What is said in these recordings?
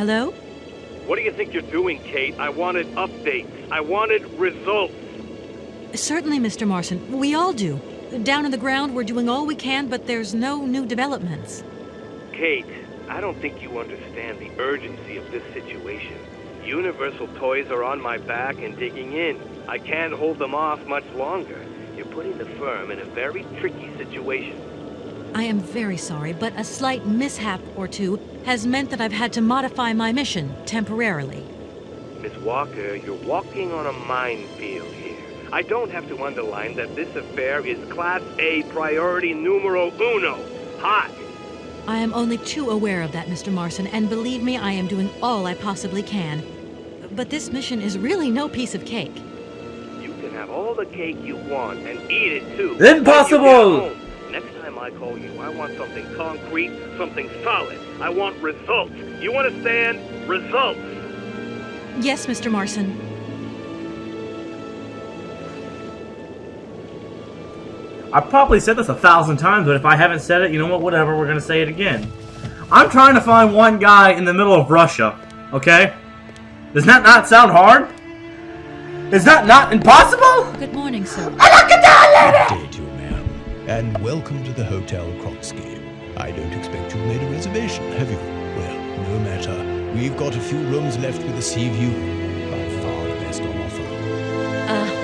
Hello? What do you think you're doing, Kate? I wanted updates. I wanted results. Certainly, Mr. Marson. We all do. Down on the ground, we're doing all we can, but there's no new developments. Kate, I don't think you understand the urgency of this situation. Universal Toys are on my back and digging in. I can't hold them off much longer. You're putting the firm in a very tricky situation. I am very sorry, but a slight mishap or two has meant that I've had to modify my mission temporarily. Miss Walker, you're walking on a minefield here. I don't have to underline that this affair is Class A priority numero uno. Hot! I am only too aware of that, Mr. Marson, and believe me, I am doing all I possibly can. But this mission is really no piece of cake. You can have all the cake you want and eat it too. Impossible! Next time I call you, I want something concrete, something solid. I want results. You understand? Results! Yes, Mr. Marson. I've probably said this 1,000 times, but if I haven't said it, you know what, whatever, we're gonna say it again. I'm trying to find one guy in the middle of Russia, okay? Does that not sound hard? Is that not impossible? Good morning, sir. Good day to you, ma'am, and welcome to the Hotel Krotsky. I don't expect you've made a reservation, have you? Well, no matter. We've got a few rooms left with a sea view. By far the best on offer.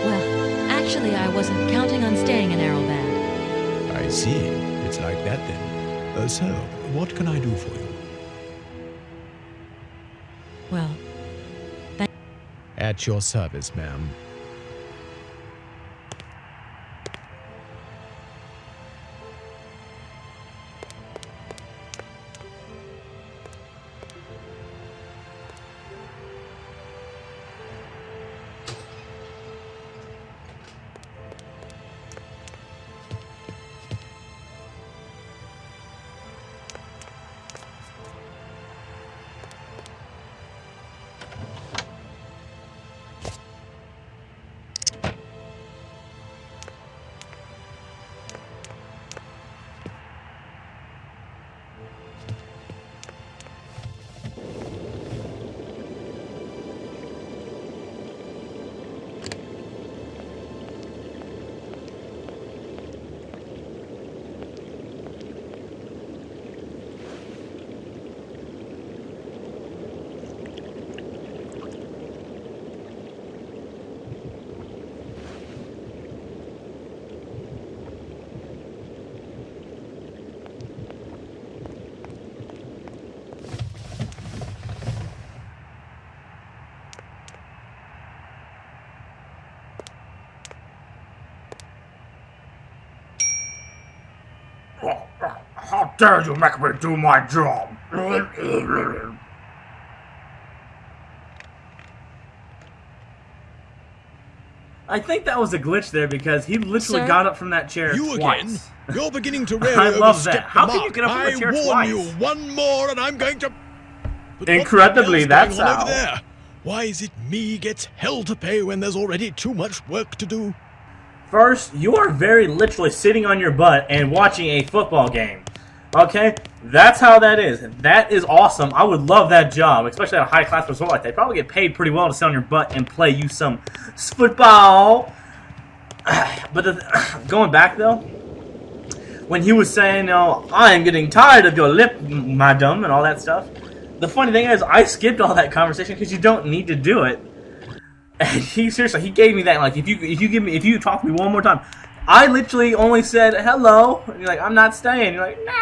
Well, actually, I wasn't counting on staying in Arrowbad. I see. It's like that then. So, what can I do for you? Well, At your service, ma'am. How dare you make me do my job? I think that was a glitch there because he literally Sir? got up from that chair You twice. again? You're beginning to really I love that. overstep How the can you mark. get up from the chair I warn twice? you, one more and I'm going to... But Incredibly, what the that's hell's going on how. over there? Why is it me gets hell to pay when there's already too much work to do? First, you are very literally sitting on your butt and watching a football game. Okay? That's how that is. That is awesome. I would love that job, especially at a high-class resort like that. They probably get paid pretty well to sit on your butt and play you some football. But going back, though, when he was saying, I am getting tired of your lip, madam, and all that stuff, the funny thing is, I skipped all that conversation because you don't need to do it. And he gave me that, like, if you talk to me one more time, I literally only said hello, and you're like, I'm not staying. You're like, no.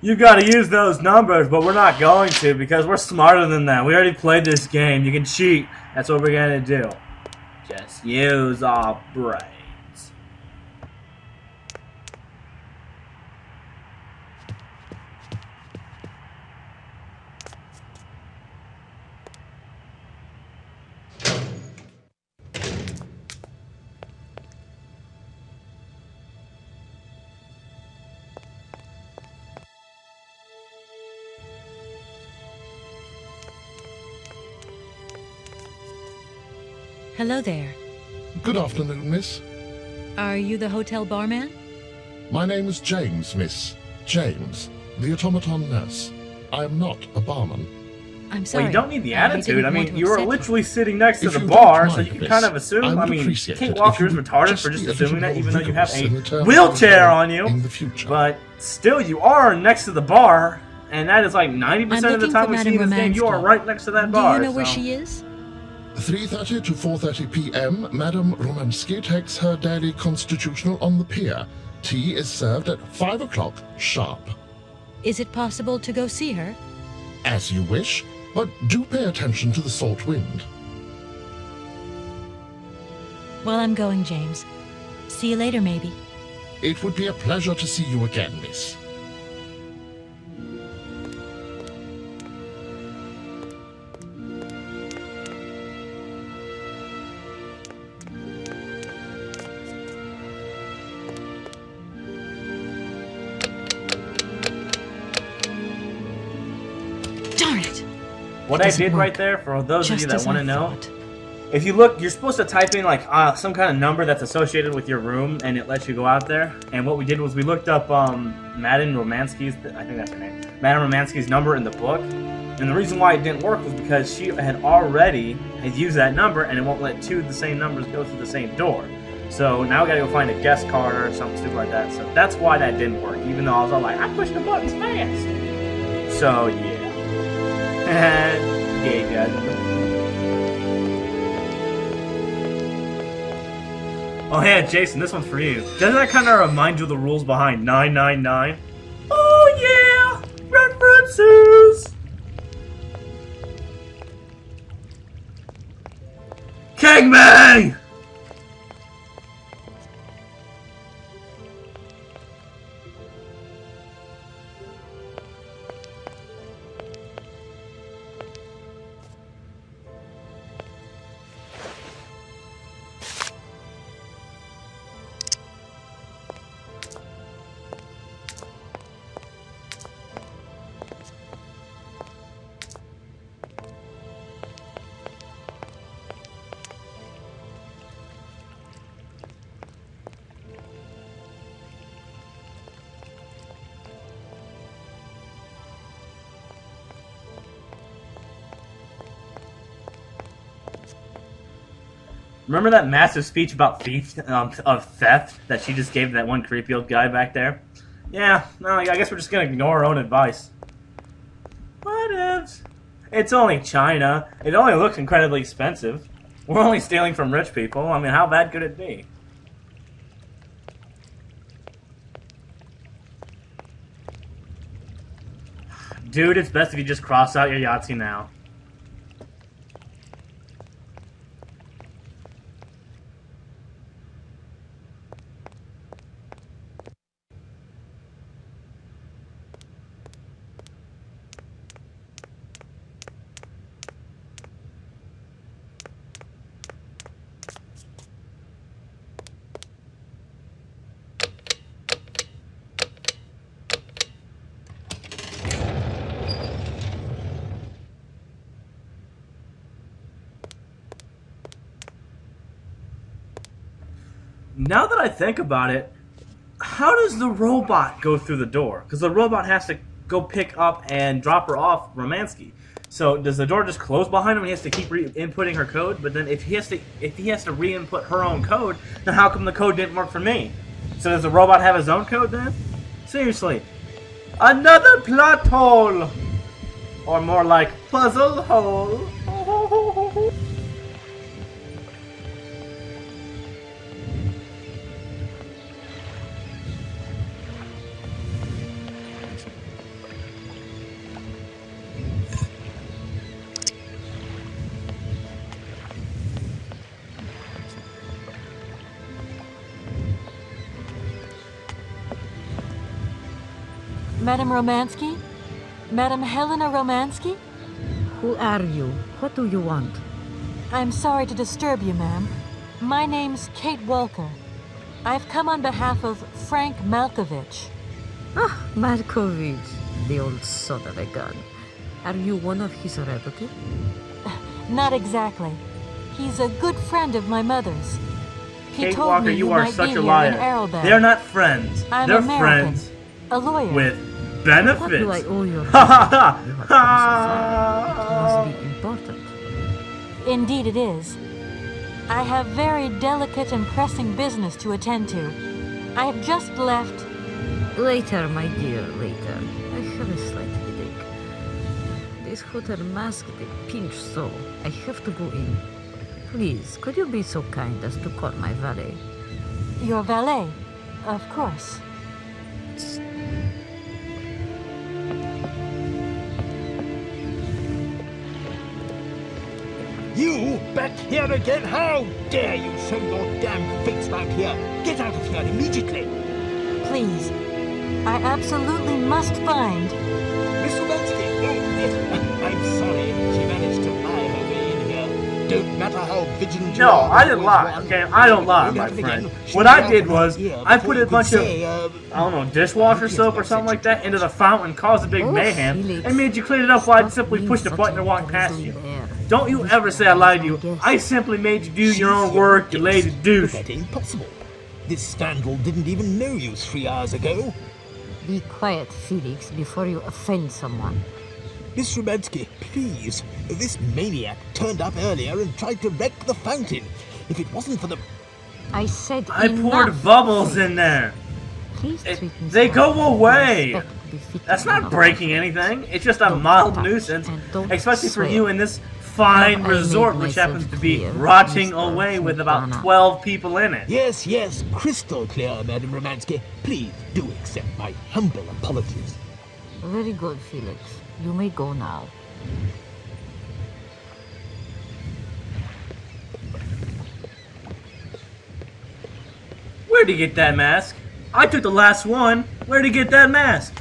You gotta use those numbers, but we're not going to because we're smarter than that. We already played this game. You can cheat. That's what we're gonna do. Just use our brains. Hello there. Good afternoon, miss. Are you the hotel barman? My name is James, miss. James, the automaton nurse. I am not a barman. I'm sorry. Well, you don't need the I attitude. didn't I want mean, to you were upset you. literally sitting next to If the you bar, don't so mind, you can miss, kind of assume. I would I mean, appreciate Kate it if Walker's you would retarded just for be just a little assuming that, more even though you have vigorous in the a terms of wheelchair the on you. in the future. But still, you are next to the bar, and that is like 90% of the looking time for we see Madame this game, you are Romansky. right next to that Do bar. you know where so- she is? 3:30 to 4:30 p.m., Madame Romansky takes her daily constitutional on the pier. Tea is served at 5 o'clock sharp. Is it possible to go see her? As you wish, but do pay attention to the salt wind. Well, I'm going, James. See you later, maybe. It would be a pleasure to see you again, miss. Darn it! What It I doesn't did work. right there, for those of Just you that as want I to know, thought. if you look, you're supposed to type in like some kind of number that's associated with your room, and it lets you go out there. And what we did was we looked up Madame Romansky's, I think that's her name, Madame Romansky's number in the book. And the reason why it didn't work was because she had used that number, and it won't let two of the same numbers go through the same door. So now we gotta go find a guest card or something stupid like that. So that's why that didn't work, even though I was all like, I pushed the buttons fast. So yeah. Yeah, guys. Oh yeah, Jason, this one's for you. Doesn't that kind of remind you of the rules behind 999? Oh yeah! References! King me! Remember that massive speech about theft that she just gave to that one creepy old guy back there? Yeah, no, I guess we're just gonna ignore our own advice. What if? It's only China. It only looks incredibly expensive. We're only stealing from rich people. I mean, how bad could it be? Dude, it's best if you just cross out your Yahtzee now. Now that I think about it, how does the robot go through the door? Because the robot has to go pick up and drop her off Romansky. So does the door just close behind him and he has to keep inputting her code? But then if he has to re-input her own code, then how come the code didn't work for me? So does the robot have his own code then? Seriously. Another plot hole! Or more like puzzle hole. Madame Romansky? Madame Helena Romansky? Who are you? What do you want? I'm sorry to disturb you, ma'am. My name's Kate Walker. I've come on behalf of Frank Malkovich. Ah, Markovich, the old son of a gun. Are you one of his relatives? Not exactly. He's a good friend of my mother's. He Kate told Walker, me you you are might such be a here liar. in Arrowbell. They're not friends. I'm They're American. friends A lawyer. with What benefits. do I owe you? Ha ha ha! You have come so far. It must be important. Indeed it is. I have very delicate and pressing business to attend to. I have just left. Later, my dear, later. I have a slight headache. This hotel mask, they pinch so. I have to go in. Please, could you be so kind as to call my valet? Your valet, of course. You back here again? How dare you show your damn face round here? Get out of here immediately! Please. I absolutely must find. Miss Rubansky! Oh, yes. I'm sorry. She managed to lie her way in here. Don't matter how vigilant you No, are. I didn't there's lie, one. okay? I don't lie, my Again, friend. she What was I out did of her was, ear I before put you a could bunch of, say, I don't know, dishwasher yes, soap or that's something like sensible. that into the fountain, caused a big Oh, mayhem, Felix. and made you clean it up while I'd Stop simply being push the such button a and walk past grizzly you. bear. Don't you ever say I lied to you. I simply made you do your own work, you lazy douche. But that ain't possible. This scandal didn't even know you 3 hours ago. Be quiet, Felix, before you offend someone. Miss Rubansky, please. This maniac turned up earlier and tried to wreck the fountain. If it wasn't for the... I said I poured enough. bubbles in there. Please It- treat me they so go with away. respect befitting That's one not of breaking us. anything. It's just a Don't mild touch nuisance, and don't especially for swear. you in this fine Have I resort, made which myself happens to be clear, rotting Mr. away with about Santana? 12 people in it. Yes, yes, crystal clear, Madam Romansky. Please do accept my humble apologies. Very good, Felix. You may go now. Where'd he get that mask? I took the last one. Where'd he get that mask?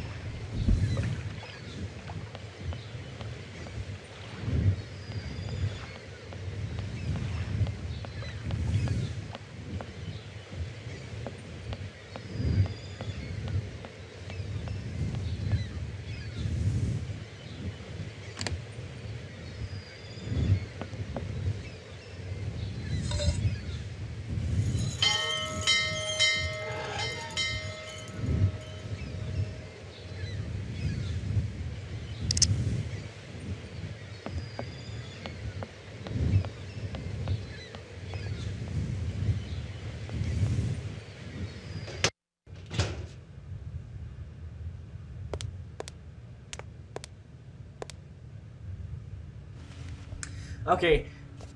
Okay,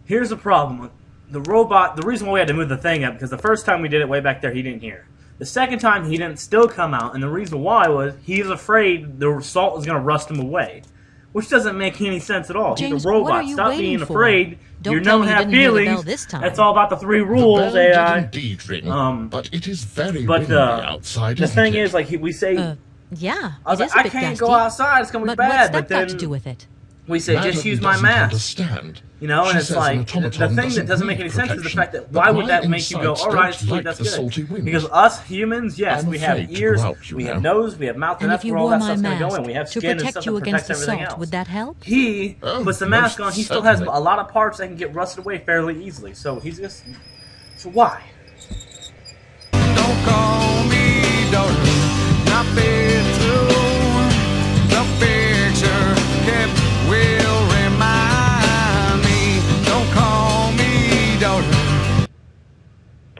here's the problem. The robot, the reason why we had to move the thing up, because the first time we did it way back there, he didn't hear. The second time, he didn't still come out, and the reason why was he's afraid the salt is going to rust him away. Which doesn't make any sense at all. James, He's a robot. what are you Stop waiting being for? afraid. Don't You're tell known me to you have didn't hear the feelings. bell this time. That's all about the 3 The rules, bell AI. did indeed ring, but it is very But windy outside, the isn't thing it? is, like we say, Yeah, I was it like, is a I bit can't gusty. go outside. It's gonna be But bad. what's But that then got to do with it? we say, just Madam use my doesn't mask. Understand. You know, and She it's says like an the automaton thing that doesn't make need any sense is the protection, fact that but why would my that make you go, insides all right, don't sweet, like that's the salty good? wind. Because us humans, yes, I'm we have afraid to ears, go out, you we have know. nose, we have mouth, and And that's if you where all wore that my stuff's gonna go mask in. We have to skin and protect stuff you that against protects the everything salt, else. would that help? He Oh, puts the most mask on. He still has certainly. a lot of parts that can get rusted away fairly easily. So he's just. So why?